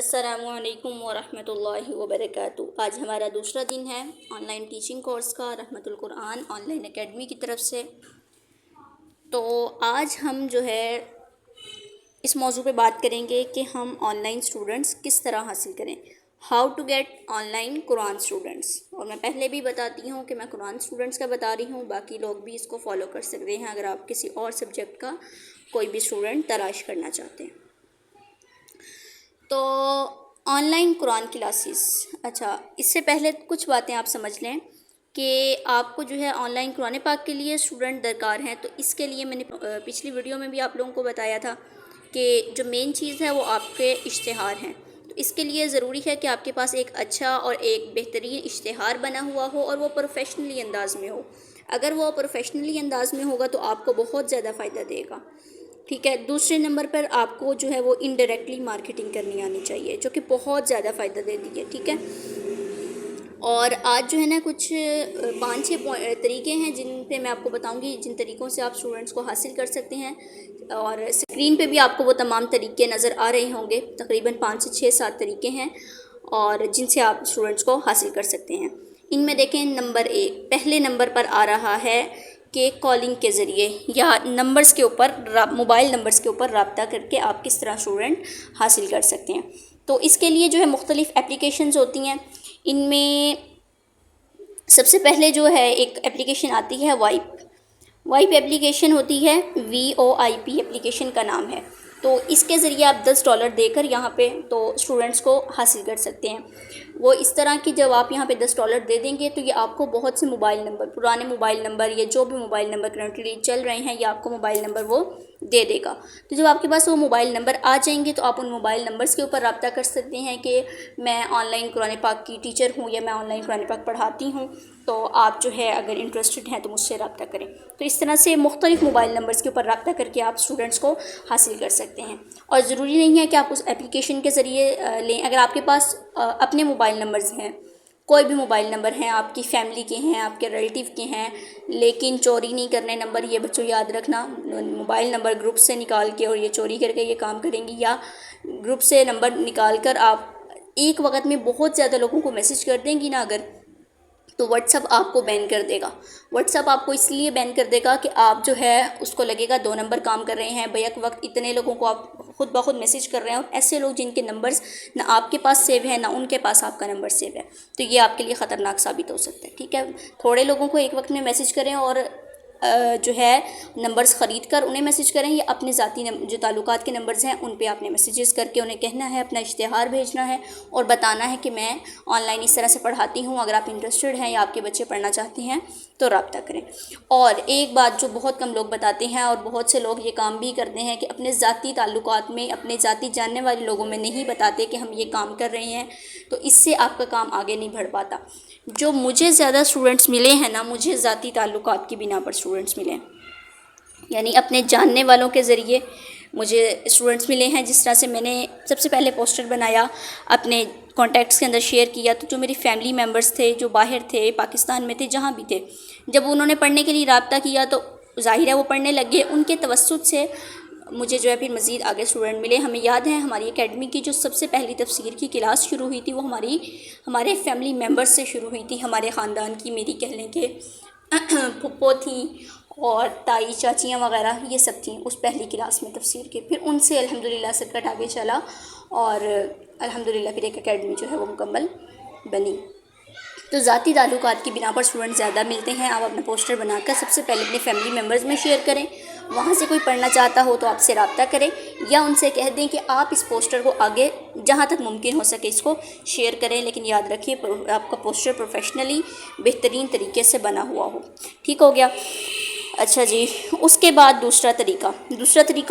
السلام علیکم ورحمۃ اللہ وبرکاتہ۔ آج ہمارا دوسرا دن ہے آن لائن ٹیچنگ کورس کا رحمت القرآن آن لائن اکیڈمی کی طرف سے۔ تو آج ہم جو ہے اس موضوع پہ بات کریں گے کہ ہم آن لائن اسٹوڈنٹس کس طرح حاصل کریں، how to get online Quran students. اور میں پہلے بھی بتاتی ہوں کہ میں قرآن اسٹوڈنٹس کا بتا رہی ہوں، باقی لوگ بھی اس کو فالو کر سکتے ہیں اگر آپ کسی اور سبجیکٹ کا کوئی بھی اسٹوڈنٹ تلاش کرنا چاہتے ہیں۔ تو آن لائن قرآن کلاسز، اچھا اس سے پہلے کچھ باتیں آپ سمجھ لیں کہ آپ کو جو ہے آن لائن قرآن پاک کے لیے اسٹوڈنٹ درکار ہیں۔ تو اس کے لیے میں نے پچھلی ویڈیو میں بھی آپ لوگوں کو بتایا تھا کہ جو مین چیز ہے وہ آپ کے اشتہار ہیں۔ تو اس کے لیے ضروری ہے کہ آپ کے پاس ایک اچھا اور ایک بہترین اشتہار بنا ہوا ہو اور وہ پروفیشنلی انداز میں ہو۔ اگر وہ پروفیشنلی انداز میں ہوگا تو آپ کو بہت زیادہ فائدہ دے گا، ٹھیک ہے۔ دوسرے نمبر پر آپ کو جو ہے وہ انڈائریکٹلی مارکیٹنگ کرنی آنی چاہیے، جو کہ بہت زیادہ فائدہ دیتی ہے، ٹھیک ہے۔ اور آج جو ہے نا کچھ 5-6 طریقے ہیں جن پہ میں آپ کو بتاؤں گی، جن طریقوں سے آپ اسٹوڈنٹس کو حاصل کر سکتے ہیں، اور اسکرین پہ بھی آپ کو وہ تمام طریقے نظر آ رہے ہوں گے۔ تقریباً 5 سے 6-7 طریقے ہیں اور جن سے آپ اسٹوڈنٹس کو حاصل کر سکتے ہیں۔ ان میں دیکھیں نمبر 1 پہلے نمبر پر آ رہا ہے کہ کالنگ کے ذریعے یا نمبرز کے اوپر، موبائل نمبرز کے اوپر رابطہ کر کے آپ کس طرح اسٹوڈنٹ حاصل کر سکتے ہیں۔ تو اس کے لیے جو ہے مختلف اپلیکیشنز ہوتی ہیں۔ ان میں سب سے پہلے جو ہے ایک اپلیکیشن آتی ہے وائپ اپلیکیشن ہوتی ہے، VOIP اپلیکیشن کا نام ہے۔ تو اس کے ذریعے آپ $10 دے کر یہاں پہ تو اسٹوڈنٹس کو حاصل کر سکتے ہیں۔ وہ اس طرح کی جب آپ یہاں پہ $10 دے دیں گے تو یہ آپ کو بہت سے موبائل نمبر، پرانے موبائل نمبر یا جو بھی موبائل نمبر کرنٹلی چل رہے ہیں، یہ آپ کو موبائل نمبر وہ دے دے گا۔ تو جب آپ کے پاس وہ موبائل نمبر آ جائیں گے تو آپ ان موبائل نمبرز کے اوپر رابطہ کر سکتے ہیں کہ میں آن لائن قرآن پاک کی ٹیچر ہوں یا میں آن لائن قرآن پاک پڑھاتی ہوں، تو آپ جو ہے اگر انٹرسٹڈ ہیں تو مجھ سے رابطہ کریں۔ تو اس طرح سے مختلف موبائل نمبرز کے اوپر رابطہ کر کے آپ اسٹوڈنٹس کو حاصل کر سکتے ہیں۔ اور ضروری نہیں ہے کہ آپ اس اپلیکیشن کے ذریعے لیں۔ اگر آپ کے پاس اپنے موبائل نمبرز ہیں، کوئی بھی موبائل نمبر ہیں، آپ کی فیملی کے ہیں، آپ کے ریلیٹیو کے ہیں، لیکن چوری نہیں کرنے نمبر، یہ بچوں یاد رکھنا، موبائل نمبر گروپ سے نکال کے اور یہ چوری کر کے یہ کام کریں گی، یا گروپ سے نمبر نکال کر آپ ایک وقت میں بہت زیادہ لوگوں کو میسج کر دیں گی نا اگر، تو واٹس ایپ آپ کو بین کر دے گا۔ واٹس ایپ آپ کو اس لیے بین کر دے گا کہ آپ جو ہے اس کو لگے گا 2 نمبر کام کر رہے ہیں، بیک وقت اتنے لوگوں کو آپ خود بخود میسج کر رہے ہیں، اور ایسے لوگ جن کے نمبرز نہ آپ کے پاس سیو ہے نہ ان کے پاس آپ کا نمبر سیو ہے، تو یہ آپ کے لیے خطرناک ثابت ہو سکتا ہے، ٹھیک ہے۔ تھوڑے لوگوں کو ایک وقت میں میسج کریں اور جو ہے نمبرز خرید کر انہیں میسج کریں، یا اپنے ذاتی جو تعلقات کے نمبرز ہیں ان پہ آپ نے میسیجز کر کے انہیں کہنا ہے، اپنا اشتہار بھیجنا ہے اور بتانا ہے کہ میں آن لائن اس طرح سے پڑھاتی ہوں، اگر آپ انٹرسٹڈ ہیں یا آپ کے بچے پڑھنا چاہتے ہیں تو رابطہ کریں۔ اور ایک بات جو بہت کم لوگ بتاتے ہیں اور بہت سے لوگ یہ کام بھی کرتے ہیں کہ اپنے ذاتی تعلقات میں، اپنے ذاتی جاننے والے لوگوں میں نہیں بتاتے کہ ہم یہ کام کر رہے ہیں، تو اس سے آپ کا کام آگے نہیں بڑھ پاتا۔ جو مجھے زیادہ اسٹوڈنٹس ملے ہیں نا، مجھے ذاتی تعلقات کی بنا پر اسٹوڈنٹس ملے ہیں، یعنی اپنے جاننے والوں کے ذریعے مجھے اسٹوڈنٹس ملے ہیں۔ جس طرح سے میں نے سب سے پہلے پوسٹر بنایا، اپنے کانٹیکٹس کے اندر شیئر کیا، تو جو میری فیملی ممبرس تھے، جو باہر تھے، پاکستان میں تھے، جہاں بھی تھے، جب انہوں نے پڑھنے کے لیے رابطہ کیا تو ظاہر ہے وہ پڑھنے لگ گئے۔ ان کے توسط سے مجھے جو ہے پھر مزید آگے اسٹوڈنٹ ملے۔ ہمیں یاد ہے ہماری اکیڈمی کی جو سب سے پہلی تفسیر کی کلاس شروع ہوئی تھی وہ ہمارے فیملی ممبرس سے شروع ہوئی تھی، ہمارے خاندان کی، میری کہہ لیں کہ پھپھو تھیں اور تائی چاچیاں وغیرہ، یہ سب تھیں اس پہلی کلاس میں تفسیر کے۔ پھر ان سے الحمدللہ سرکٹ آگے چلا اور الحمدللہ پھر ایک اکیڈمی جو ہے وہ مکمل بنی۔ تو ذاتی تعلقات کی بنا پر اسٹوڈنٹ زیادہ ملتے ہیں۔ آپ اپنا پوسٹر بنا کر سب سے پہلے اپنے فیملی ممبرز میں شیئر کریں، وہاں سے کوئی پڑھنا چاہتا ہو تو آپ سے رابطہ کریں، یا ان سے کہہ دیں کہ آپ اس پوسٹر کو آگے جہاں تک ممکن ہو سکے اس کو شیئر کریں، لیکن یاد رکھیے آپ کا پوسٹر پروفیشنلی بہترین طریقے سے بنا ہوا ہو، ٹھیک ہو گیا۔ اچھا جی، اس کے بعد دوسرا طریقہ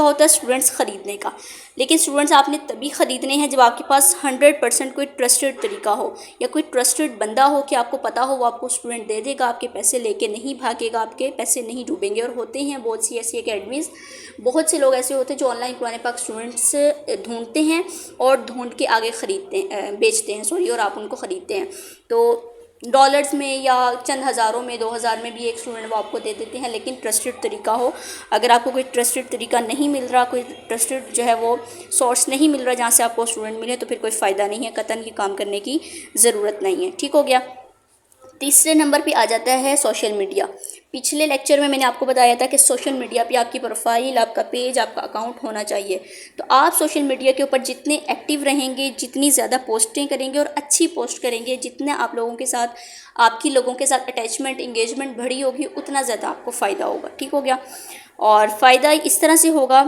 ہوتا ہے اسٹوڈنٹس خریدنے کا۔ لیکن اسٹوڈنٹس آپ نے تبھی خریدنے ہیں جب آپ کے پاس 100% کوئی ٹرسٹڈ طریقہ ہو، یا کوئی ٹرسٹڈ بندہ ہو کہ آپ کو پتہ ہو وہ آپ کو اسٹوڈنٹ دے دے گا، آپ کے پیسے لے کے نہیں بھاگے گا، آپ کے پیسے نہیں ڈوبیں گے۔ اور ہوتے ہیں بہت سی ایسی اکیڈمیز، بہت سے لوگ ایسے ہوتے ہیں جو آن لائن قرآن پاک اسٹوڈنٹس ڈھونڈتے ہیں اور ڈھونڈ کے آگے بیچتے ہیں اور آپ ان کو خریدتے ہیں۔ تو ڈالرز میں یا چند ہزاروں میں 2000 میں بھی ایک اسٹوڈنٹ وہ آپ کو دے دیتے ہیں، لیکن ٹرسٹڈ طریقہ ہو۔ اگر آپ کو کوئی ٹرسٹڈ طریقہ نہیں مل رہا، کوئی ٹرسٹڈ جو ہے وہ سورس نہیں مل رہا جہاں سے آپ کو اسٹوڈنٹ ملے، تو پھر کوئی فائدہ نہیں ہے، قطعاً یہ کام کرنے کی ضرورت نہیں ہے۔ ٹھیک ہو گیا۔ تیسرے نمبر پہ آ جاتا ہے سوشل میڈیا۔ پچھلے لیکچر میں نے آپ کو بتایا تھا کہ سوشل میڈیا پہ آپ کی پروفائل، آپ کا پیج، آپ کا اکاؤنٹ ہونا چاہیے۔ تو آپ سوشل میڈیا کے اوپر جتنے ایکٹیو رہیں گے، جتنی زیادہ پوسٹیں کریں گے اور اچھی پوسٹ کریں گے، جتنا آپ لوگوں کے ساتھ، آپ کی لوگوں کے ساتھ اٹیچمنٹ، انگیجمنٹ بڑھی ہوگی، اتنا زیادہ آپ کو فائدہ ہوگا۔ ٹھیک ہو گیا۔ اور فائدہ اس طرح سے ہوگا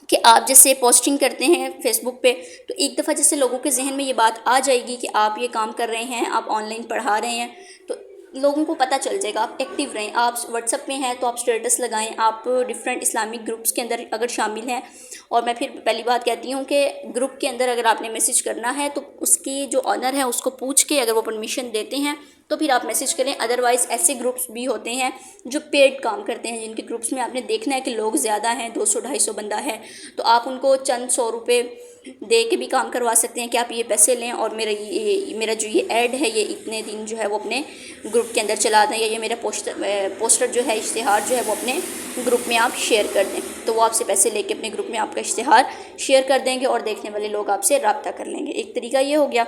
کہ آپ جیسے پوسٹنگ کرتے ہیں فیس بک پہ، تو ایک دفعہ جیسے لوگوں کے ذہن میں یہ بات آ جائے گی کہ آپ یہ کام کر رہے ہیں، آپ آن لائن پڑھا رہے ہیں، تو لوگوں کو پتہ چل جائے گا۔ آپ ایکٹیو رہیں، آپ واٹس ایپ میں ہیں تو آپ اسٹیٹس لگائیں، آپ ڈفرینٹ اسلامک گروپس کے اندر اگر شامل ہیں۔ اور میں پھر پہلی بات کہتی ہوں کہ گروپ کے اندر اگر آپ نے میسیج کرنا ہے تو اس کی جو آنر ہے اس کو پوچھ کے، اگر وہ پرمیشن دیتے ہیں تو پھر آپ میسیج کریں۔ ادروائز ایسے گروپس بھی ہوتے ہیں جو پیڈ کام کرتے ہیں، جن کے گروپس میں آپ نے دیکھنا ہے کہ لوگ زیادہ ہیں، 200-250 بندہ ہے، تو آپ ان کو چند 100 روپے دے کے بھی کام کروا سکتے ہیں کہ آپ یہ پیسے لیں اور میرا جو یہ ایڈ ہے یہ اتنے دن جو ہے وہ اپنے گروپ کے اندر چلا دیں، یا یہ میرا پوسٹر جو ہے، اشتہار جو ہے وہ اپنے گروپ میں آپ شیئر کر دیں۔ تو وہ آپ سے پیسے لے کے اپنے گروپ میں آپ کا اشتہار شیئر کر دیں گے اور دیکھنے والے لوگ آپ سے رابطہ کر لیں گے۔ ایک طریقہ یہ ہو گیا۔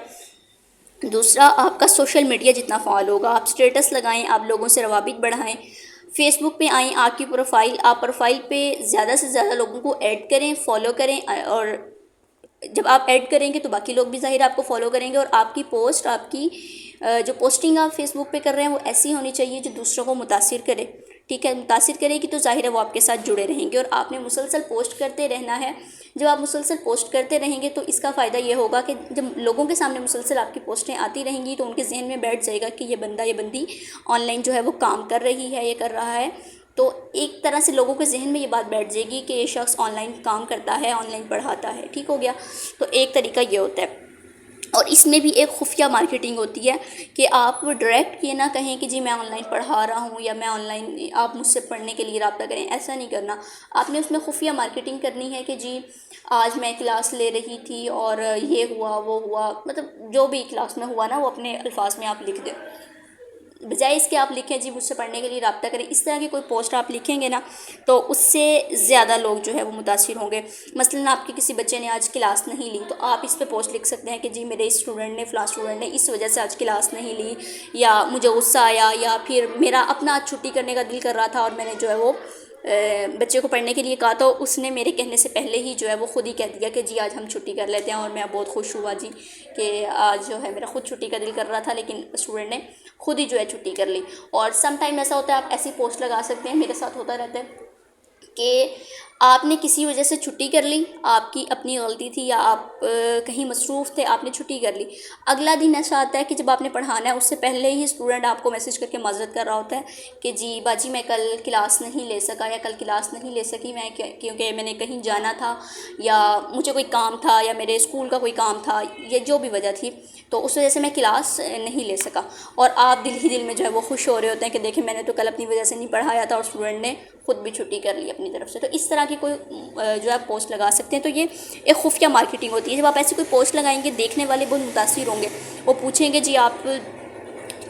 دوسرا، آپ کا سوشل میڈیا جتنا فعال ہوگا، آپ اسٹیٹس لگائیں، آپ لوگوں سے روابط بڑھائیں، فیس بک پہ آئیں، آپ کی پروفائل، آپ پروفائل پہ زیادہ سے زیادہ لوگوں کو ایڈ کریں، فالو کریں، اور جب آپ ایڈ کریں گے تو باقی لوگ بھی ظاہر آپ کو فالو کریں گے، اور آپ کی پوسٹ، آپ کی جو پوسٹنگ آپ فیس بک پہ کر رہے ہیں وہ ایسی ہونی چاہیے جو دوسروں کو متاثر کرے۔ ٹھیک ہے، متاثر کرے گی تو ظاہر ہے وہ آپ کے ساتھ جڑے رہیں گے، اور آپ نے مسلسل پوسٹ کرتے رہنا ہے۔ جب آپ مسلسل پوسٹ کرتے رہیں گے تو اس کا فائدہ یہ ہوگا کہ جب لوگوں کے سامنے مسلسل آپ کی پوسٹیں آتی رہیں گی تو ان کے ذہن میں بیٹھ جائے گا کہ یہ بندہ، یہ بندی آن لائن جو ہے وہ کام کر رہی ہے، یہ کر رہا ہے۔ تو ایک طرح سے لوگوں کے ذہن میں یہ بات بیٹھ جائے گی کہ یہ شخص آن لائن کام کرتا ہے، آن لائن پڑھاتا ہے۔ ٹھیک ہو گیا۔ تو ایک طریقہ یہ ہوتا ہے۔ اور اس میں بھی ایک خفیہ مارکیٹنگ ہوتی ہے کہ آپ ڈائریکٹ یہ نہ کہیں کہ جی میں آن لائن پڑھا رہا ہوں یا میں آن لائن، آپ مجھ سے پڑھنے کے لیے رابطہ کریں، ایسا نہیں کرنا۔ آپ نے اس میں خفیہ مارکیٹنگ کرنی ہے کہ جی آج میں کلاس لے رہی تھی اور یہ ہوا وہ ہوا، مطلب جو بھی کلاس میں ہوا نا وہ اپنے الفاظ میں آپ لکھ دیں، بجائے اس کے آپ لکھیں جی مجھ سے پڑھنے کے لیے رابطہ کریں۔ اس طرح کی کوئی پوسٹ آپ لکھیں گے نا تو اس سے زیادہ لوگ جو ہے وہ متاثر ہوں گے۔ مثلاً آپ کے کسی بچے نے آج کلاس نہیں لی تو آپ اس پہ پوسٹ لکھ سکتے ہیں کہ جی میرے اسٹوڈنٹ نے، فلاں اسٹوڈنٹ نے اس وجہ سے آج کلاس نہیں لی، یا مجھے غصہ آیا، یا پھر میرا اپنا آج چھٹی کرنے کا دل کر رہا تھا اور میں نے جو ہے وہ بچے کو پڑھنے کے لیے کہا تو اس نے میرے کہنے سے پہلے ہی جو ہے وہ خود ہی کہہ دیا کہ جی آج ہم چھٹی کر لیتے ہیں، اور میں بہت خوش ہوا جی کہ آج جو ہے میرا خود چھٹی کا دل کر رہا تھا لیکن اسٹوڈنٹ نے خود ہی جو ہے چھٹی کر لی۔ اور سم ٹائم ایسا ہوتا ہے، آپ ایسی پوسٹ لگا سکتے ہیں، میرے ساتھ ہوتا رہتا ہے کہ آپ نے کسی وجہ سے چھٹی کر لی، آپ کی اپنی غلطی تھی یا آپ کہیں مصروف تھے، آپ نے چھٹی کر لی، اگلا دن ایسا آتا ہے کہ جب آپ نے پڑھانا ہے اس سے پہلے ہی اسٹوڈنٹ آپ کو میسج کر کے معذرت کر رہا ہوتا ہے کہ جی باجی میں کل کلاس نہیں لے سکا یا کل کلاس نہیں لے سکی میں، کیونکہ میں نے کہیں جانا تھا یا مجھے کوئی کام تھا یا میرے اسکول کا کوئی کام تھا، یا جو بھی وجہ تھی تو اس وجہ سے میں کلاس نہیں لے سکا۔ اور آپ دل ہی دل میں جو ہے وہ خوش ہو رہے ہوتے ہیں کہ دیکھیں میں نے تو کل اپنی وجہ سے نہیں پڑھایا تھا اور اسٹوڈنٹ نے خود بھی چھٹی کر لی اپنی طرف سے۔ تو اس طرح کی کوئی جو ہے پوسٹ لگا سکتے ہیں۔ تو یہ ایک خفیہ مارکیٹنگ ہوتی ہے۔ جب آپ ایسی کوئی پوسٹ لگائیں گے دیکھنے والے بہت متاثر ہوں گے، وہ پوچھیں گے جی آپ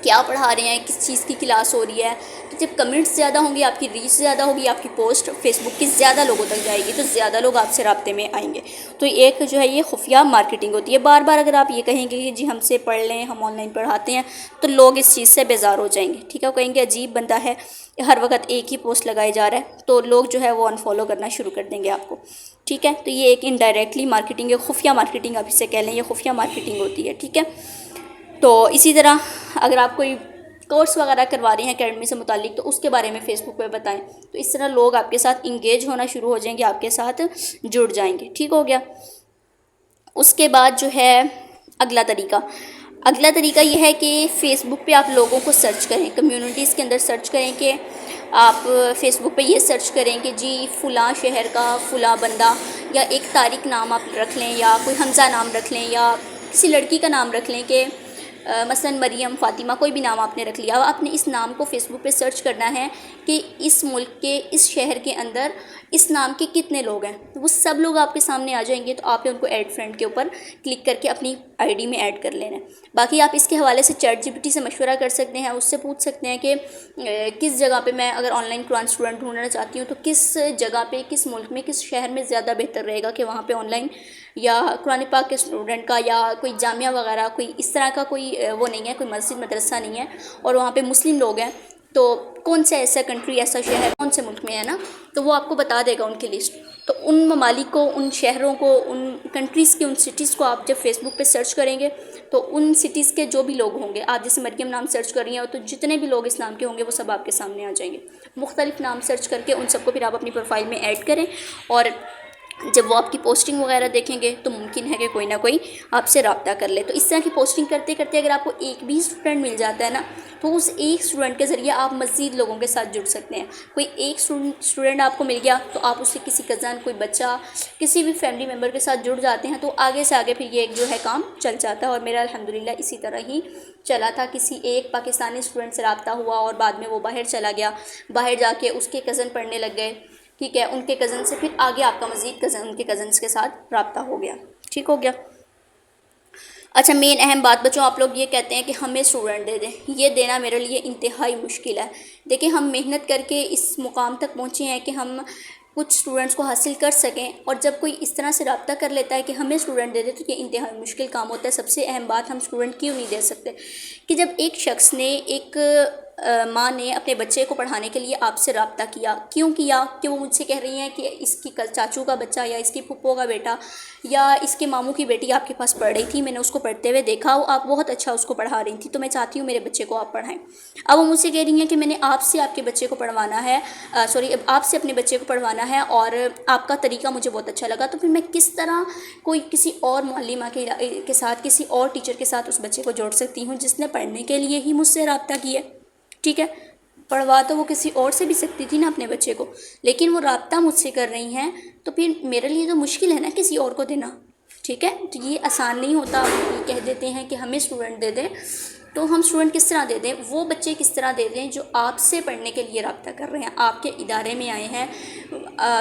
کیا پڑھا رہے ہیں، کس چیز کی کلاس ہو رہی ہے۔ تو جب کمنٹس زیادہ ہوں گے، آپ کی ریچ زیادہ ہوگی، آپ کی پوسٹ فیس بک کی زیادہ لوگوں تک جائے گی تو زیادہ لوگ آپ سے رابطے میں آئیں گے۔ تو ایک جو ہے یہ خفیہ مارکیٹنگ ہوتی ہے۔ بار بار اگر آپ یہ کہیں گے کہ جی ہم سے پڑھ لیں، ہم آن لائن پڑھاتے ہیں، تو لوگ اس چیز سے بیزار ہو جائیں گے۔ ٹھیک ہے، وہ کہیں گے عجیب بندہ ہے، ہر وقت ایک ہی پوسٹ لگائے جا رہا ہے، تو لوگ جو ہے وہ انفالو کرنا شروع کر دیں گے آپ کو۔ ٹھیک ہے، تو یہ ایک انڈائریکٹلی مارکیٹنگ ہے، خفیہ مارکیٹنگ آپ اسے کہہ لیں، یہ خفیہ مارکیٹنگ ہوتی ہے۔ ٹھیک ہے، تو اسی طرح اگر آپ کوئی کورس وغیرہ کروا رہے ہیں اکیڈمی سے متعلق تو اس کے بارے میں فیس بک پہ بتائیں، تو اس طرح لوگ آپ کے ساتھ انگیج ہونا شروع ہو جائیں گے، آپ کے ساتھ جڑ جائیں گے۔ ٹھیک ہو گیا۔ اس کے بعد جو ہے اگلا طریقہ یہ ہے کہ فیس بک پہ آپ لوگوں کو سرچ کریں، کمیونٹیز کے اندر سرچ کریں کہ آپ فیس بک پہ یہ سرچ کریں کہ جی فلاں شہر کا فلاں بندہ، یا ایک طارق نام آپ رکھ لیں یا کوئی حمزہ نام رکھ لیں یا کسی لڑکی کا نام رکھ لیں کہ مثلاً مریم، فاطمہ، کوئی بھی نام آپ نے رکھ لیا۔ آپ نے اس نام کو فیس بک پہ سرچ کرنا ہے کہ اس ملک کے اس شہر کے اندر اس نام کے کتنے لوگ ہیں، وہ سب لوگ آپ کے سامنے آ جائیں گے. تو آپ نے ان کو ایڈ فرینڈ کے اوپر کلک کر کے اپنی آئی ڈی میں ایڈ کر لینا ہے. باقی آپ اس کے حوالے سے چیٹ جی پی ٹی سے مشورہ کر سکتے ہیں، اس سے پوچھ سکتے ہیں کہ کس جگہ پہ میں اگر آن لائن قرآن اسٹوڈنٹ ڈھونڈنا چاہتی ہوں تو کس جگہ پہ، کس ملک میں، کس شہر میں زیادہ بہتر رہے گا کہ وہاں پہ آن لائن یا قرآن پاک کے اسٹوڈنٹ کا یا کوئی جامعہ وغیرہ کوئی اس طرح کا کوئی وہ نہیں ہے، کوئی مسجد مدرسہ نہیں ہے اور وہاں پہ مسلم لوگ ہیں، تو کون سے ایسا کنٹری، ایسا شہر کون سے ملک میں ہے نا، تو وہ آپ کو بتا دے گا ان کی لسٹ. تو ان ممالک کو، ان شہروں کو، ان کنٹریز کی، ان سٹیز کو آپ جب فیس بک پہ سرچ کریں گے تو ان سٹیز کے جو بھی لوگ ہوں گے، آپ جیسے مریم نام سرچ کر رہی ہیں تو جتنے بھی لوگ اس نام کے ہوں گے وہ سب آپ کے سامنے آ جائیں گے. مختلف نام سرچ کر کے ان سب کو پھر آپ اپنی پروفائل میں ایڈ کریں، اور جب وہ آپ کی پوسٹنگ وغیرہ دیکھیں گے تو ممکن ہے کہ کوئی نہ کوئی آپ سے رابطہ کر لے. تو اس طرح کی پوسٹنگ کرتے کرتے اگر آپ کو ایک بھی اسٹوڈنٹ مل جاتا ہے نا، تو اس ایک اسٹوڈنٹ کے ذریعے آپ مزید لوگوں کے ساتھ جڑ سکتے ہیں. کوئی ایک اسٹوڈنٹ آپ کو مل گیا تو آپ اس سے کسی کزن، کوئی بچہ، کسی بھی فیملی ممبر کے ساتھ جڑ جاتے ہیں، تو آگے سے آگے پھر یہ ایک جو ہے کام چل جاتا ہے. اور میرا الحمدللہ اسی طرح ہی چلا تھا. کسی ایک پاکستانی اسٹوڈنٹ سے رابطہ ہوا اور بعد میں وہ باہر چلا گیا، باہر جا کے اس کے کزن پڑھنے لگ گئے، ٹھیک ہے، ان کے کزن سے پھر آگے آپ کا مزید کزن، ان کے کزنس کے ساتھ رابطہ ہو گیا. ٹھیک ہو گیا. اچھا، مین اہم بات بچوں، آپ لوگ یہ کہتے ہیں کہ ہمیں اسٹوڈنٹ دے دیں. یہ دینا میرے لیے انتہائی مشکل ہے. دیکھیں، ہم محنت کر کے اس مقام تک پہنچے ہیں کہ ہم کچھ اسٹوڈنٹس کو حاصل کر سکیں، اور جب کوئی اس طرح سے رابطہ کر لیتا ہے کہ ہمیں اسٹوڈنٹ دے دے تو یہ انتہائی مشکل کام ہوتا ہے. سب سے اہم بات، ہم اسٹوڈنٹ کیوں نہیں دے سکتے کہ جب ایک شخص نے، ایک ماں نے اپنے بچے کو پڑھانے کے لیے آپ سے رابطہ کیا، کیوں کیا؟ کہ وہ مجھ سے کہہ رہی ہیں کہ اس کی چاچو کا بچہ یا اس کی پھپھو کا بیٹا یا اس کے ماموں کی بیٹی آپ کے پاس پڑھ رہی تھی، میں نے اس کو پڑھتے ہوئے دیکھا، آپ بہت اچھا اس کو پڑھا رہی تھی، تو میں چاہتی ہوں میرے بچے کو آپ پڑھائیں. اب وہ مجھ سے کہہ رہی ہیں کہ میں نے آپ سے آپ کے بچے کو پڑھوانا ہے، آپ سے اپنے بچے کو پڑھوانا ہے اور آپ کا طریقہ مجھے بہت اچھا لگا. تو پھر میں کس طرح کوئی کسی اور معلمہ کے ساتھ، کسی اور ٹیچر کے ساتھ اس بچے کو جوڑ سکتی ہوں جس نے پڑھنے کے لیے ہی مجھ سے رابطہ کیا؟ ٹھیک ہے، پڑھوا تو وہ کسی اور سے بھی سکتی تھی نا اپنے بچے کو، لیکن وہ رابطہ مجھ سے کر رہی ہیں، تو پھر میرے لیے تو مشکل ہے نا کسی اور کو دینا. ٹھیک ہے، تو یہ آسان نہیں ہوتا. یہ کہہ دیتے ہیں کہ ہمیں اسٹوڈنٹ دے دیں، تو ہم اسٹوڈنٹ کس طرح دے دیں؟ وہ بچے کس طرح دے دیں جو آپ سے پڑھنے کے لیے رابطہ کر رہے ہیں، آپ کے ادارے میں آئے ہیں.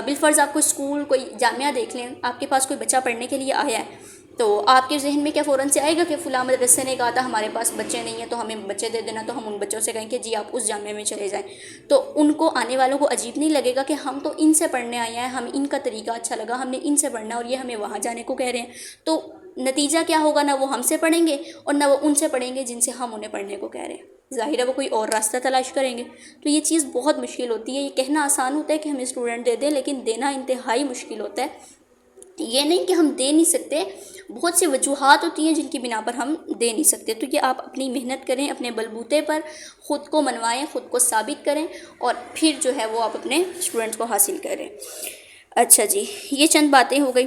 بالفرض آپ کوئی اسکول، کوئی جامعہ دیکھ لیں، آپ کے پاس کوئی بچہ پڑھنے کے لیے آیا ہے، تو آپ کے ذہن میں کیا فوراً سے آئے گا کہ فلاں مدرسے نے کہا تھا ہمارے پاس بچے نہیں ہیں تو ہمیں بچے دے دینا. تو ہم ان بچوں سے کہیں کہ جی آپ اس جامعہ میں چلے جائیں. تو ان کو، آنے والوں کو عجیب نہیں لگے گا کہ ہم تو ان سے پڑھنے آئے ہیں، ہم ان کا طریقہ اچھا لگا، ہم نے ان سے پڑھنا اور یہ ہمیں وہاں جانے کو کہہ رہے ہیں. تو نتیجہ کیا ہوگا؟ نہ وہ ہم سے پڑھیں گے اور نہ وہ ان سے پڑھیں گے جن سے ہم انہیں پڑھنے کو کہہ رہے ہیں. ظاہر ہے وہ کوئی اور راستہ تلاش کریں گے. تو یہ چیز بہت مشکل ہوتی ہے. یہ کہنا آسان ہوتا ہے کہ ہمیں اسٹوڈنٹ دے دیں، لیکن دینا انتہائی مشکل ہوتا ہے. یہ نہیں کہ ہم دے نہیں سکتے، بہت سی وجوہات ہوتی ہیں جن کی بنا پر ہم دے نہیں سکتے. تو یہ آپ اپنی محنت کریں، اپنے بلبوتے پر خود کو منوائیں، خود کو ثابت کریں، اور پھر جو ہے وہ آپ اپنے اسٹوڈنٹس کو حاصل کریں. اچھا جی، یہ چند باتیں ہو گئی.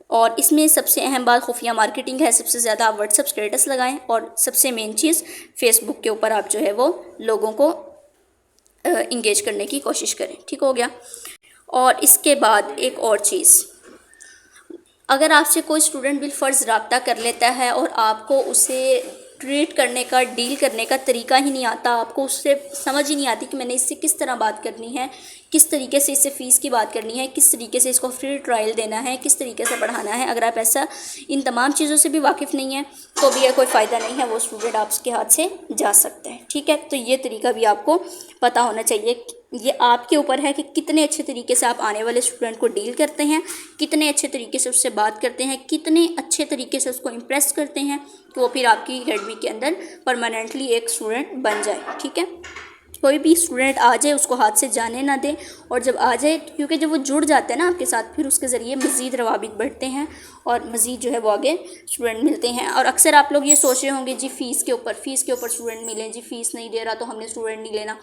اور اس میں سب سے اہم بات خفیہ مارکیٹنگ ہے. سب سے زیادہ آپ واٹس ایپ اسٹیٹس لگائیں، اور سب سے مین چیز فیس بک کے اوپر آپ جو ہے وہ لوگوں کو انگیج کرنے کی کوشش کریں. ٹھیک ہو گیا. اور اس کے بعد ایک اور چیز، اگر آپ سے کوئی اسٹوڈنٹ بالفرض رابطہ کر لیتا ہے اور آپ کو اسے ٹریٹ کرنے کا، ڈیل کرنے کا طریقہ ہی نہیں آتا، آپ کو اس سے سمجھ ہی نہیں آتی کہ میں نے اس سے کس طرح بات کرنی ہے، کس طریقے سے اس سے فیس کی بات کرنی ہے، کس طریقے سے اس کو فری ٹرائل دینا ہے، کس طریقے سے پڑھانا ہے، اگر آپ ایسا ان تمام چیزوں سے بھی واقف نہیں ہیں تو بھی کوئی فائدہ نہیں ہے، وہ اسٹوڈنٹ آپ کے ہاتھ سے جا سکتے ہیں. ٹھیک ہے، تو یہ طریقہ بھی آپ کو پتہ ہونا چاہیے. یہ آپ کے اوپر ہے کہ کتنے اچھے طریقے سے آپ آنے والے اسٹوڈنٹ کو ڈیل کرتے ہیں، کتنے اچھے طریقے سے اس سے بات کرتے ہیں، کتنے اچھے طریقے سے اس کو امپریس کرتے ہیں کہ وہ پھر آپ کی اکیڈمی کے اندر پرماننٹلی ایک اسٹوڈنٹ بن جائے. ٹھیک ہے، کوئی بھی اسٹوڈنٹ آ جائے اس کو ہاتھ سے جانے نہ دیں، اور جب آ جائے، کیونکہ جب وہ جڑ جاتے ہیں نا آپ کے ساتھ، پھر اس کے ذریعے مزید روابط بڑھتے ہیں اور مزید جو ہے وہ آگے اسٹوڈنٹ ملتے ہیں. اور اکثر آپ لوگ یہ سوچ رہے ہوں گے جی فیس کے اوپر اسٹوڈنٹ ملیں، جی فیس نہیں دے رہا تو ہم نے اسٹوڈنٹ نہیں لینا.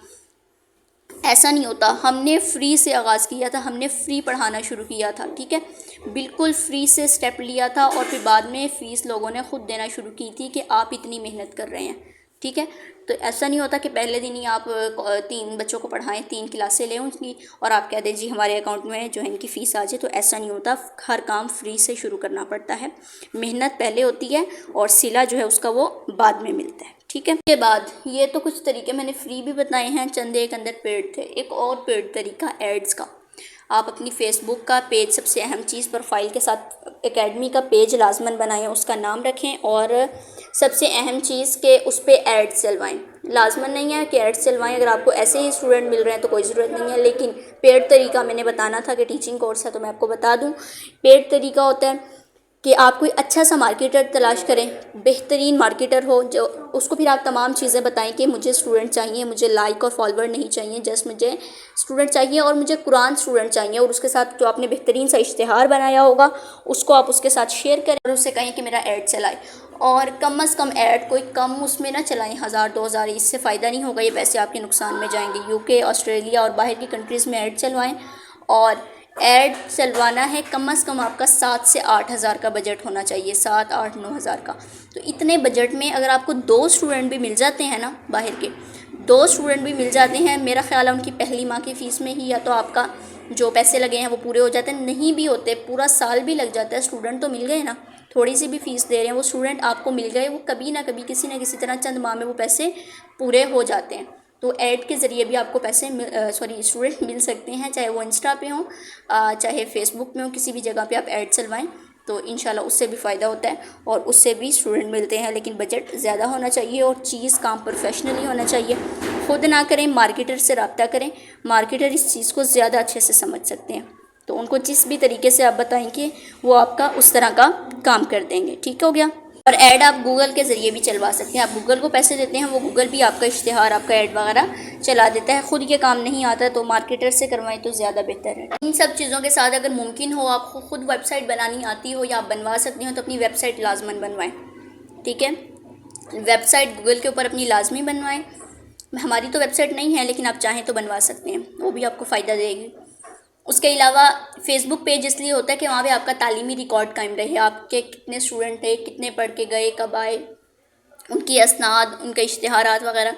ایسا نہیں ہوتا. ہم نے فری سے آغاز کیا تھا، ہم نے فری پڑھانا شروع کیا تھا. ٹھیک ہے، بالکل فری سے سٹیپ لیا تھا، اور پھر بعد میں فیس لوگوں نے خود دینا شروع کی تھی کہ آپ اتنی محنت کر رہے ہیں. ٹھیک ہے، تو ایسا نہیں ہوتا کہ پہلے دن ہی آپ 3 بچوں کو پڑھائیں، 3 کلاسیں لیں ان کی، اور آپ کہہ دیں جی ہمارے اکاؤنٹ میں جو ہے ان کی فیس آ جائے. تو ایسا نہیں ہوتا. ہر کام فری سے شروع کرنا پڑتا ہے. محنت پہلے ہوتی ہے اور صلہ جو ہے اس کا وہ بعد میں ملتا ہے. ٹھیک ہے، اس کے بعد یہ تو کچھ طریقے میں نے فری بھی بتائے ہیں، چند ایک اندر پیڈ تھے. ایک اور پیڈ طریقہ ایڈز کا. آپ اپنی فیس بک کا پیج، سب سے اہم چیز پروفائل کے ساتھ اکیڈمی کا پیج لازماً بنائیں، اس کا نام رکھیں، اور سب سے اہم چیز کہ اس پہ ایڈ چلوائیں۔ لازماً نہیں ہے کہ ایڈ چلوائیں، اگر آپ کو ایسے ہی اسٹوڈنٹ مل رہے ہیں تو کوئی ضرورت نہیں ہے، لیکن پیڈ طریقہ میں نے بتانا تھا کہ ٹیچنگ کورس ہے تو میں آپ کو بتا دوں۔ پیڈ طریقہ ہوتا ہے کہ آپ کوئی اچھا سا مارکیٹر تلاش کریں، بہترین مارکیٹر ہو، جو اس کو پھر آپ تمام چیزیں بتائیں کہ مجھے اسٹوڈنٹ چاہیے، مجھے لائک اور فالوور نہیں چاہیے، جسٹ مجھے اسٹوڈنٹ چاہیے اور مجھے قرآن اسٹوڈنٹ چاہیے، اور اس کے ساتھ جو آپ نے بہترین سا اشتہار بنایا ہوگا اس کو آپ اس کے ساتھ شیئر کریں اور اسے کہیں کہ میرا ایڈ چلائے، اور کم از کم ایڈ کوئی کم اس میں نہ چلائیں، 1000 2000، اس سے فائدہ نہیں ہوگا، یہ پیسے آپ کے نقصان میں جائیں گے۔ UK، آسٹریلیا اور باہر کی کنٹریز میں ایڈ چلوائیں، اور ایڈ چلوانا ہے کم از کم آپ کا 7 سے 8 ہزار کا بجٹ ہونا چاہیے، 7 8 9 ہزار کا۔ تو اتنے بجٹ میں اگر آپ کو 2 اسٹوڈنٹ بھی مل جاتے ہیں نا، باہر کے 2 اسٹوڈنٹ بھی مل جاتے ہیں، میرا خیال ہے ان کی پہلی ماہ کی فیس میں ہی یا تو آپ کا جو پیسے لگے ہیں وہ پورے ہو جاتے ہیں، نہیں بھی ہوتے پورا سال بھی لگ جاتا ہے، اسٹوڈنٹ تو مل گئے نا، تھوڑی سی بھی فیس دے رہے ہیں وہ اسٹوڈنٹ آپ کو مل گئے، وہ کبھی نہ کبھی کسی نہ کسی طرح چند ماہ میں وہ پیسے پورے ہو جاتے ہیں۔ تو ایڈ کے ذریعے بھی آپ کو پیسے اسٹوڈنٹ مل سکتے ہیں، چاہے وہ انسٹا پہ ہوں، چاہے فیس بک میں ہوں، کسی بھی جگہ پہ آپ ایڈ چلوائیں تو انشاءاللہ اس سے بھی فائدہ ہوتا ہے اور اس سے بھی اسٹوڈنٹ ملتے ہیں، لیکن بجٹ زیادہ ہونا چاہیے اور چیز کام پروفیشنلی ہونا چاہیے۔ خود نہ کریں، مارکیٹر سے رابطہ کریں، مارکیٹر اس چیز کو زیادہ اچھے سے سمجھ سکتے ہیں، تو ان کو جس بھی طریقے سے آپ بتائیں کہ وہ آپ کا اس طرح کا کام کر دیں گے۔ ٹھیک ہو گیا؟ اور ایڈ آپ گوگل کے ذریعے بھی چلوا سکتے ہیں، آپ گوگل کو پیسے دیتے ہیں، وہ گوگل بھی آپ کا اشتہار، آپ کا ایڈ وغیرہ چلا دیتا ہے۔ خود یہ کام نہیں آتا تو مارکیٹر سے کروائیں تو زیادہ بہتر ہے۔ ان سب چیزوں کے ساتھ اگر ممکن ہو، آپ کو خود ویب سائٹ بنانی آتی ہو یا آپ بنوا سکتی ہوں تو اپنی ویب سائٹ لازماً بنوائیں، ٹھیک ہے؟ ویب سائٹ گوگل کے اوپر اپنی لازمی بنوائیں۔ ہماری تو ویب سائٹ نہیں ہے لیکن آپ چاہیں تو بنوا سکتے ہیں، وہ بھی آپ کو فائدہ دے گی۔ اس کے علاوہ فیس بک پیج اس لیے ہوتا ہے کہ وہاں پہ آپ کا تعلیمی ریکارڈ قائم رہے، آپ کے کتنے اسٹوڈنٹ تھے، کتنے پڑھ کے گئے، کب آئے، ان کی اسناد، ان کے اشتہارات وغیرہ،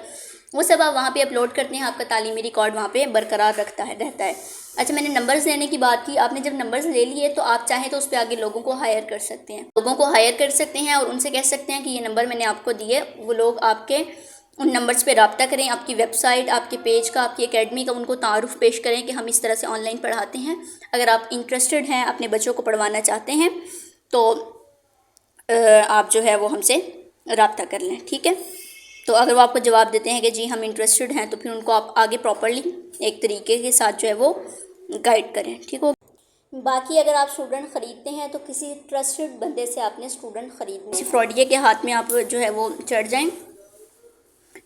وہ سب آپ وہاں پہ اپلوڈ کرتے ہیں، آپ کا تعلیمی ریکارڈ وہاں پہ برقرار رہتا ہے۔ اچھا، میں نے نمبرز لینے کی بات کی، آپ نے جب نمبرز لے لیے تو آپ چاہیں تو اس پہ آگے لوگوں کو ہائر کر سکتے ہیں، اور ان سے کہہ سکتے ہیں کہ یہ نمبر میں نے آپ کو دیے، وہ لوگ آپ کے ان نمبرز پہ رابطہ کریں، آپ کی ویب سائٹ، آپ کے پیج کا، آپ کی اکیڈمی کا ان کو تعارف پیش کریں کہ ہم اس طرح سے آن لائن پڑھاتے ہیں، اگر آپ انٹرسٹڈ ہیں، اپنے بچوں کو پڑھوانا چاہتے ہیں تو آپ جو ہے وہ ہم سے رابطہ کر لیں، ٹھیک ہے؟ تو اگر وہ آپ کو جواب دیتے ہیں کہ جی ہم انٹرسٹڈ ہیں تو پھر ان کو آپ آگے پراپرلی ایک طریقے کے ساتھ جو ہے وہ گائیڈ کریں، ٹھیک ہو؟ باقی اگر آپ اسٹوڈنٹ خریدتے ہیں تو کسی ٹرسٹڈ بندے سے آپ نے اسٹوڈنٹ خریدنے، کسی فراڈیے کے ہاتھ میں آپ جو ہے وہ چڑھ جائیں،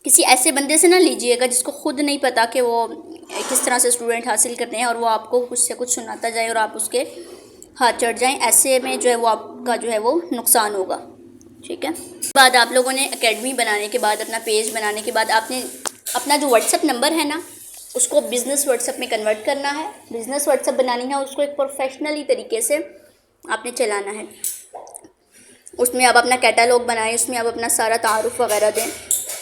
کسی ایسے بندے سے نہ لیجیے گا جس کو خود نہیں پتا کہ وہ کس طرح سے اسٹوڈنٹ حاصل کرتے ہیں اور وہ آپ کو کچھ سے کچھ سناتا جائے اور آپ اس کے ہاتھ چڑھ جائیں، ایسے میں جو ہے وہ آپ کا جو ہے وہ نقصان ہوگا، ٹھیک ہے؟ بعد آپ لوگوں نے اکیڈمی بنانے کے بعد، اپنا پیج بنانے کے بعد، آپ نے اپنا جو واٹس ایپ نمبر ہے نا اس کو بزنس واٹس ایپ میں کنورٹ کرنا ہے، بزنس واٹس ایپ بنانی ہے، اس کو ایک پروفیشنلی طریقے سے آپ نے چلانا ہے، اس میں آپ اپنا کیٹالاگ بنائیں، اس میں آپ اپنا سارا تعارف وغیرہ دیں،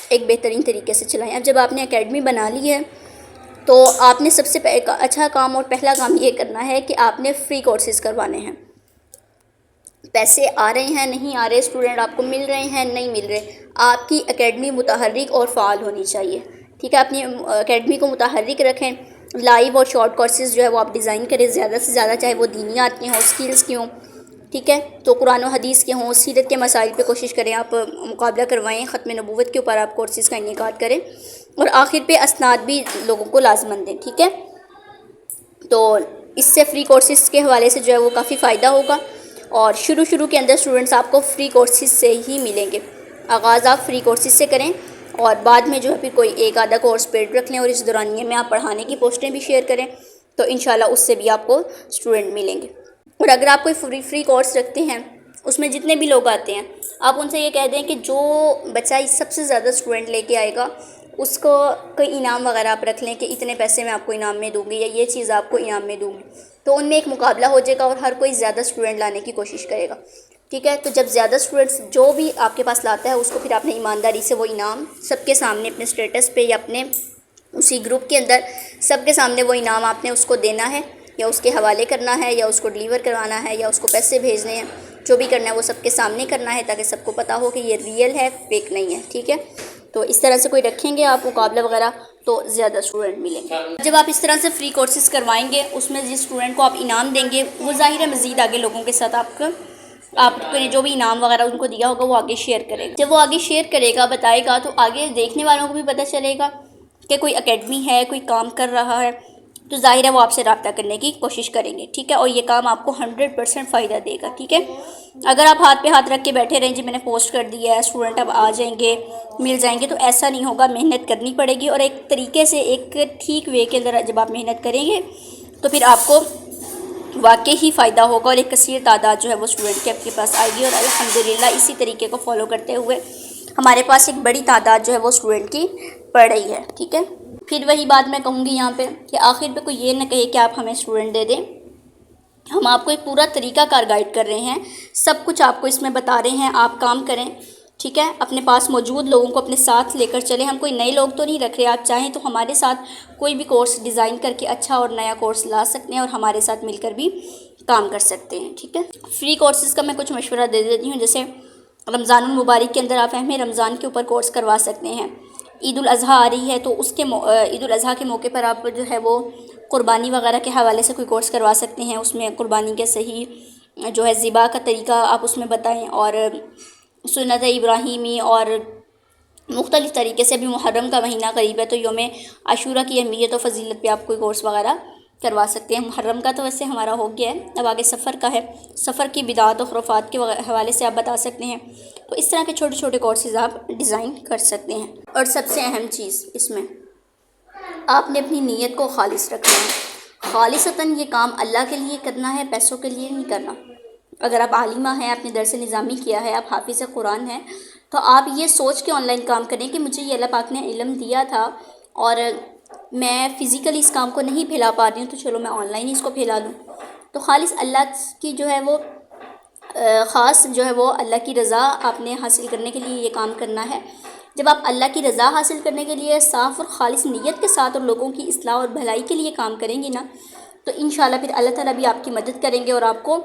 ایک بہترین طریقے سے چلائیں۔ اب جب آپ نے اکیڈمی بنا لی ہے تو آپ نے سب سے اچھا کام اور پہلا کام یہ کرنا ہے کہ آپ نے فری کورسز کروانے ہیں۔ پیسے آ رہے ہیں، نہیں آ رہے، اسٹوڈنٹ آپ کو مل رہے ہیں، نہیں مل رہے، آپ کی اکیڈمی متحرک اور فعال ہونی چاہیے، ٹھیک ہے؟ اپنی اکیڈمی کو متحرک رکھیں، لائیو اور شارٹ کورسز جو ہے وہ آپ ڈیزائن کریں زیادہ سے زیادہ، چاہے وہ دینیات کے ہوں، اسکلز کے ہوں، ٹھیک ہے؟ تو قرآن و حدیث کے ہوں، سیرت کے مسائل پہ کوشش کریں آپ مقابلہ کروائیں، ختم نبوت کے اوپر آپ کورسز کا انعقاد کریں، اور آخر پہ اسناد بھی لوگوں کو لازماً دیں، ٹھیک ہے؟ تو اس سے فری کورسز کے حوالے سے جو ہے وہ کافی فائدہ ہوگا، اور شروع کے اندر اسٹوڈنٹس آپ کو فری کورسز سے ہی ملیں گے، آغاز آپ فری کورسز سے کریں اور بعد میں جو ہے پھر کوئی ایک آدھا کورس پیڈ رکھ لیں، اور اس دورانیے میں آپ پڑھانے کی پوسٹیں بھی شیئر کریں تو انشاءاللہ اس سے بھی آپ کو اسٹوڈنٹ ملیں گے۔ اور اگر آپ کوئی فری کورس رکھتے ہیں، اس میں جتنے بھی لوگ آتے ہیں آپ ان سے یہ کہہ دیں کہ جو بچہ سب سے زیادہ اسٹوڈنٹ لے کے آئے گا اس کو کوئی انعام وغیرہ آپ رکھ لیں کہ اتنے پیسے میں آپ کو انعام میں دوں گی یا یہ چیز آپ کو انعام میں دوں گی، تو ان میں ایک مقابلہ ہو جائے گا اور ہر کوئی زیادہ اسٹوڈنٹ لانے کی کوشش کرے گا، ٹھیک ہے؟ تو جب زیادہ اسٹوڈنٹس جو بھی آپ کے پاس لاتا ہے اس کو پھر آپ نے ایمانداری سے وہ انعام سب کے سامنے اپنے اسٹیٹس پہ یا اپنے اسی گروپ کے اندر سب کے سامنے وہ انعام آپ نے اس کو دینا ہے، یا اس کے حوالے کرنا ہے، یا اس کو ڈیلیور کروانا ہے، یا اس کو پیسے بھیجنے ہیں، جو بھی کرنا ہے وہ سب کے سامنے کرنا ہے تاکہ سب کو پتہ ہو کہ یہ ریئل ہے، فیک نہیں ہے، ٹھیک ہے؟ تو اس طرح سے کوئی رکھیں گے آپ مقابلہ وغیرہ تو زیادہ اسٹوڈنٹ ملیں گے۔ جب آپ اس طرح سے فری کورسز کروائیں گے، اس میں جس اسٹوڈنٹ کو آپ انعام دیں گے، وہ ظاہر ہے مزید آگے لوگوں کے ساتھ آپ نے جو بھی انعام وغیرہ ان کو دیا ہوگا وہ آگے شیئر کرے گا۔ جب وہ آگے شیئر کرے گا، بتائے گا، تو آگے دیکھنے والوں کو بھی پتہ چلے گا کہ کوئی اکیڈمی ہے، کوئی کام کر رہا ہے، تو ظاہر ہے وہ آپ سے رابطہ کرنے کی کوشش کریں گے، ٹھیک ہے، اور یہ کام آپ کو 100% فائدہ دے گا، ٹھیک ہے۔ اگر آپ ہاتھ پہ ہاتھ رکھ کے بیٹھے رہیں، جی میں نے پوسٹ کر دیا ہے، اسٹوڈنٹ اب آ جائیں گے، مل جائیں گے، تو ایسا نہیں ہوگا۔ محنت کرنی پڑے گی، اور ایک طریقے سے، ایک ٹھیک وے کے اندر جب آپ محنت کریں گے تو پھر آپ کو واقعی ہی فائدہ ہوگا، اور ایک کثیر تعداد جو ہے وہ اسٹوڈنٹ کے آپ کے پاس آئے گی، اور الحمدللہ اسی طریقے کو فالو کرتے ہوئے ہمارے پاس ایک بڑی تعداد جو ہے وہ اسٹوڈنٹ کی پڑ رہی ہے، ٹھیک ہے۔ پھر وہی بات میں کہوں گی یہاں پہ کہ آخر پہ کوئی یہ نہ کہے کہ آپ ہمیں اسٹوڈنٹ دے دیں۔ ہم آپ کو ایک پورا طریقہ کار گائیڈ کر رہے ہیں، سب کچھ آپ کو اس میں بتا رہے ہیں، آپ کام کریں، ٹھیک ہے۔ اپنے پاس موجود لوگوں کو اپنے ساتھ لے کر چلیں، ہم کوئی نئے لوگ تو نہیں رکھ رہے، آپ چاہیں تو ہمارے ساتھ کوئی بھی کورس ڈیزائن کر کے اچھا اور نیا کورس لا سکتے ہیں، اور ہمارے ساتھ مل کر بھی کام کر سکتے ہیں، ٹھیک ہے۔ فری کورسز کا میں کچھ مشورہ دے دیتی ہوں، جیسے رمضان المبارک کے اندر آپ اہم رمضان کے اوپر کورس کروا سکتے ہیں۔ عید الاضحیٰ آ رہی ہے، تو عید الاضحیٰ کے موقع پر آپ جو ہے وہ قربانی وغیرہ کے حوالے سے کوئی کورس کروا سکتے ہیں، اس میں قربانی کے صحیح جو ہے ذبح کا طریقہ آپ اس میں بتائیں، اور سنت ابراہیمی، اور مختلف طریقے سے۔ ابھی محرم کا مہینہ قریب ہے، تو یوم عاشوراء کی اہمیت و فضیلت پہ آپ کوئی کورس وغیرہ کروا سکتے ہیں۔ محرم کا تو ویسے ہمارا ہو گیا ہے، اب آگے سفر کا ہے، سفر کی بدعات و خرافات کے حوالے سے آپ بتا سکتے ہیں۔ تو اس طرح کے چھوٹے چھوٹے کورسز آپ ڈیزائن کر سکتے ہیں۔ اور سب سے اہم چیز اس میں، آپ نے اپنی نیت کو خالص رکھنا ہے، خالصتاً یہ کام اللہ کے لیے کرنا ہے، پیسوں کے لیے نہیں کرنا۔ اگر آپ عالمہ ہیں، آپ نے درس نظامی کیا ہے، آپ حافظ قرآن ہیں، تو آپ یہ سوچ کے آن لائن کام کریں کہ مجھے یہ اللہ پاک نے علم دیا تھا، اور میں فزیکلی اس کام کو نہیں پھیلا پا رہی ہوں، تو چلو میں آن لائن ہی اس کو پھیلا لوں۔ تو خالص اللہ کی جو ہے وہ خاص جو ہے وہ اللہ کی رضا آپ نے حاصل کرنے کے لیے یہ کام کرنا ہے۔ جب آپ اللہ کی رضا حاصل کرنے کے لیے صاف اور خالص نیت کے ساتھ اور لوگوں کی اصلاح اور بھلائی کے لیے کام کریں گی نا، تو انشاءاللہ پھر اللہ تعالیٰ بھی آپ کی مدد کریں گے، اور آپ کو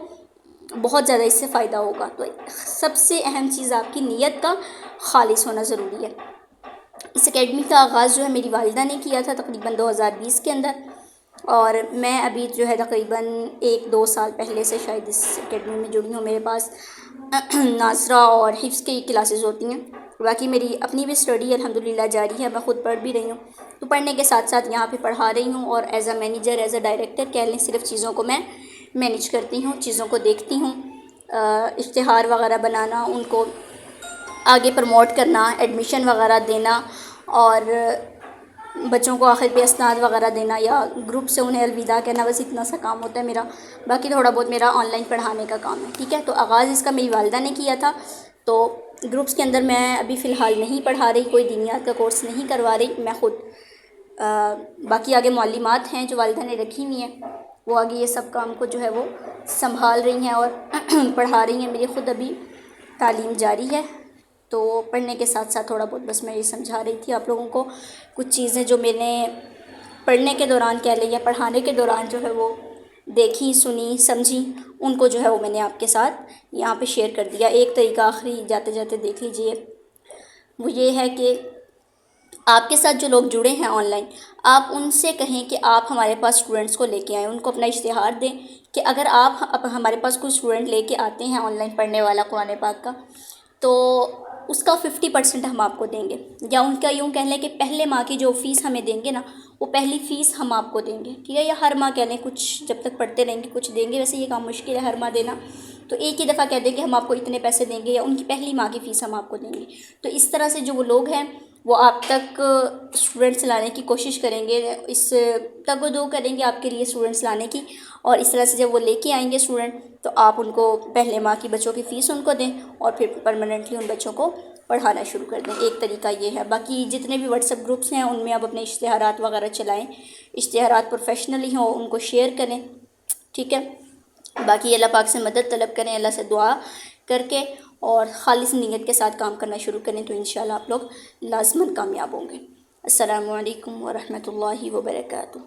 بہت زیادہ اس سے فائدہ ہوگا۔ تو سب سے اہم چیز آپ کی نیت کا خالص ہونا ضروری ہے۔ اس اکیڈمی کا آغاز جو ہے میری والدہ نے کیا تھا تقریباً 2020 کے اندر، اور میں ابھی جو ہے تقریباً 1-2 سال پہلے سے شاید اس اکیڈمی میں جڑی ہوں۔ میرے پاس ناظرہ اور حفظ کی کلاسز ہوتی ہیں، باقی میری اپنی بھی اسٹڈی الحمدللہ جاری ہے، میں خود پڑھ بھی رہی ہوں، تو پڑھنے کے ساتھ ساتھ یہاں پہ پڑھا رہی ہوں، اور as a manager, as a director کہہ لیں، صرف چیزوں کو میں مینیج کرتی ہوں، چیزوں کو دیکھتی ہوں، اشتہار وغیرہ بنانا، ان کو آگے پروموٹ کرنا، ایڈمیشن وغیرہ دینا، اور بچوں کو آخر پہ اسناد وغیرہ دینا، یا گروپ سے انہیں الوداع کہنا، بس اتنا سا کام ہوتا ہے میرا۔ باقی تھوڑا بہت میرا آن لائن پڑھانے کا کام ہے، ٹھیک ہے۔ تو آغاز اس کا میری والدہ نے کیا تھا، تو گروپس کے اندر میں ابھی فی الحال نہیں پڑھا رہی، کوئی دینیات کا کورس نہیں کروا رہی میں خود۔ باقی آگے معلمات ہیں جو والدہ نے رکھی ہوئی ہیں، وہ آگے یہ سب کام کو جو ہے وہ سنبھال رہی ہیں اور پڑھا رہی ہیں۔ میری خود ابھی تعلیم جاری ہے، تو پڑھنے کے ساتھ ساتھ تھوڑا بہت بس میں یہ سمجھا رہی تھی آپ لوگوں کو کچھ چیزیں جو میں نے پڑھنے کے دوران کہہ لیں یا پڑھانے کے دوران جو ہے وہ دیکھی، سنی، سمجھی، ان کو جو ہے وہ میں نے آپ کے ساتھ یہاں پہ شیئر کر دیا۔ ایک طریقہ آخری جاتے جاتے دیکھ لیجئے، وہ یہ ہے کہ آپ کے ساتھ جو لوگ جڑے ہیں آن لائن، آپ ان سے کہیں کہ آپ ہمارے پاس اسٹوڈنٹس کو لے کے آئیں، ان کو اپنا اشتہار دیں کہ اگر آپ ہمارے پاس کوئی اسٹوڈنٹ لے کے آتے ہیں آن لائن پڑھنے والا قرآن پاک کا، تو اس کا 50% ہم آپ کو دیں گے، یا ان کا یوں کہہ لیں کہ پہلے ماہ کی جو فیس ہمیں دیں گے نا، وہ پہلی فیس ہم آپ کو دیں گے، ٹھیک ہے، یا ہر ماہ کہہ لیں، کچھ جب تک پڑھتے رہیں گے کچھ دیں گے، ویسے یہ کام مشکل ہے ہر ماہ دینا، تو ایک ہی دفعہ کہہ دیں کہ ہم آپ کو اتنے پیسے دیں گے، یا ان کی پہلی ماہ کی فیس ہم آپ کو دیں گے۔ تو اس طرح سے جو وہ لوگ ہیں وہ آپ تک اسٹوڈنٹس لانے کی کوشش کریں گے، اس تگ و دو کریں گے آپ کے لیے اسٹوڈنٹس لانے کی، اور اس طرح سے جب وہ لے کے آئیں گے اسٹوڈنٹ، تو آپ ان کو پہلے ماہ کی بچوں کی فیس ان کو دیں، اور پھر پرماننٹلی ان بچوں کو پڑھانا شروع کر دیں۔ ایک طریقہ یہ ہے۔ باقی جتنے بھی واٹس ایپ گروپس ہیں ان میں آپ اپنے اشتہارات وغیرہ چلائیں، اشتہارات پروفیشنلی ہوں، ان کو شیئر کریں، ٹھیک ہے۔ باقی اللہ پاک سے مدد طلب کریں، اللہ سے دعا کر کے، اور خالص نیت کے ساتھ کام کرنا شروع کریں، تو انشاءاللہ آپ لوگ لازماً کامیاب ہوں گے۔ السلام علیکم ورحمۃ اللہ وبرکاتہ۔